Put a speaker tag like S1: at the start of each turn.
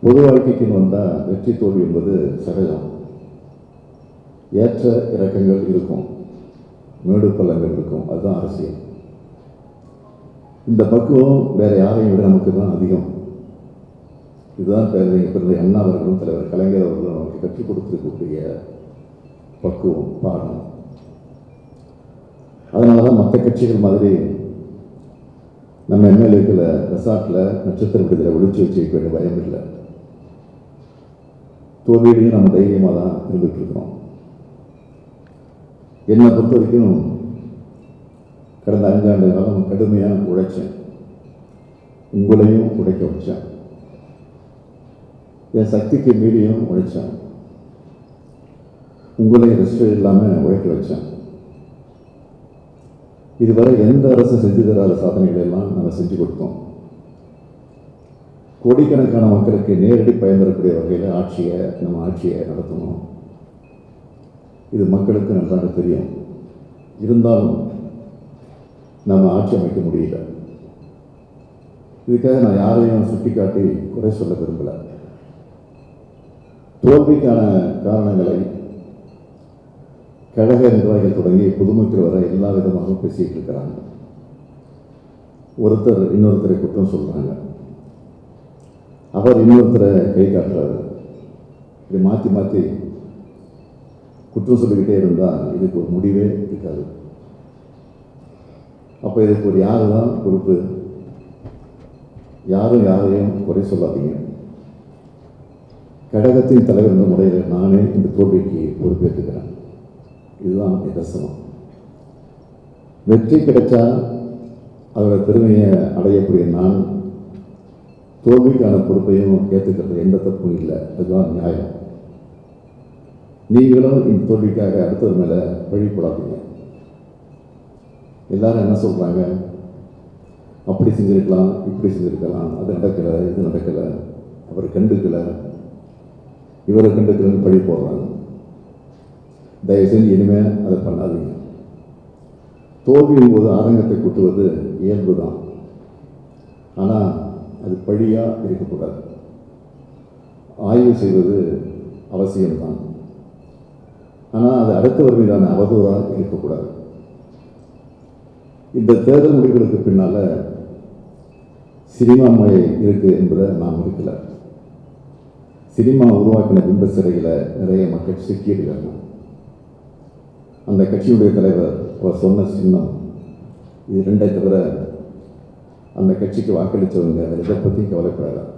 S1: பொது வாழ்க்கைக்குன்னு வந்தால் வெற்றி தோல்வி என்பது சகஜம். ஏற்ற இறக்கங்கள் இருக்கும், மேடு பள்ளங்கள் இருக்கும். அதுதான் அரசியல். இந்த பக்குவம் வேற யாரையும் விட நமக்கு தான் அதிகம். இதுதான் பிறந்த அண்ணா அவர்களும் தலைவர் கலைஞர் அவர்களும் நமக்கு கற்றுக் கொடுத்திருக்கக்கூடிய பக்குவம், பாடம். அதனால தான் மற்ற கட்சிகள் மாதிரி நம்ம எம்எல்ஏக்களை ரெசார்ட்டில் நட்சத்திர விடுதலை ஒழிச்சு வச்சு வைக்க வேண்டிய பயம் இல்லை. தோல்வியிலையும் நம்ம தைரியமாக தான் இருந்துகிட்டு இருக்கிறோம். என்னை பொறுத்த வரைக்கும் கடந்த 5 ஆண்டு காலம் கடுமையாக உழைச்சேன், உங்களையும் உழைக்க வச்சேன், என் சக்திக்கு மீறியும் உழைச்சேன், உங்களையும் ரெஸ்ட் இல்லாமல் உழைக்க வச்சேன். இதுவரை எந்த அரசு செஞ்சு தராத சாதனைகளை எல்லாம் நாங்கள் செஞ்சு கொடுத்தோம். கோடிக்கணக்கான மக்களுக்கு நேரடி பயன் தரக்கூடிய வகையில் நம்ம ஆட்சியை நடத்தணும். இது மக்களுக்கு நன்றாக தெரியும். இருந்தாலும் நம்ம ஆட்சி அமைக்க முடியல. இதுக்காக நான் யாரையும் சுட்டிக்காட்டி குறை சொல்ல விரும்பல. தோல்விக்கான காரணங்களை கழக நிர்வாகிகள் தொடங்கி பொதுமக்கள் வரை எல்லா விதமாகவும் பேசிட்டு இருக்கிறாங்க. ஒருத்தர் இன்னொருத்தரை குற்றம் சொல்றாங்க, அவர் இன்னொருத்தரை கை காட்டுறாரு. இப்படி மாற்றி மாற்றி குற்றம் சொல்லிக்கிட்டே இருந்தால் இதுக்கு ஒரு முடிவே இருக்காது. அப்போ இதுக்கு ஒரு யாரு தான் பொறுப்பு? யாரும் யாரையும் குறை சொல்லாதீங்க. கழகத்தின் தலைவர் என்ற முறையில் நானே இந்த தோல்விக்கு பொறுப்பேற்றுக்கிறேன். இதுதான் நிதர்சனம். வெற்றி கிடைச்சா அதோட பெருமையை அடையக்கூடிய நான் தோல்விக்கான பொறுப்பையும் ஏற்றுக்கிறது எந்த தப்பும் இல்லை. அதுதான் நியாயம். நீங்களும் இந்த தோல்விக்காக அடுத்தவர் மேலே வழி போடாதீங்க. எல்லாரும் என்ன சொல்கிறாங்க, அப்படி செஞ்சுருக்கலாம், இப்படி செஞ்சுருக்கலாம், அது நடக்கலை, இது நடக்கலை, அவர் கண்டுக்கலை, இவரை கண்டுக்கலன்னு பழி போடுறாங்க. தயவு செஞ்சு இனிமேல் அதை பண்ணாதீங்க. தோல்வியின் போது ஆதங்கத்தை கூட்டுவது இயல்பு தான். ஆனால் அது பழியாக இருக்கக்கூடாது. ஆய்வு செய்வது அவசியம்தான். ஆனால் அது அடுத்தவர் மீதான அவதூறாக இருக்கக்கூடாது. இந்த தேர்தல் முடிவுகளுக்கு பின்னால் சினிமா மழை இருக்குது என்பதை நாம் இருக்கல. சினிமா உருவாக்கின பிம்ப சிறையில் நிறைய மக்கள் சிக்கியிருக்காங்க. அந்த கட்சியுடைய தலைவர் அவர் சொன்ன சின்னம் இது 2 தவிர அந்த கட்சிக்கு வாக்களித்தவங்க அதை இதை பற்றியும் கவலைப்படலாம்.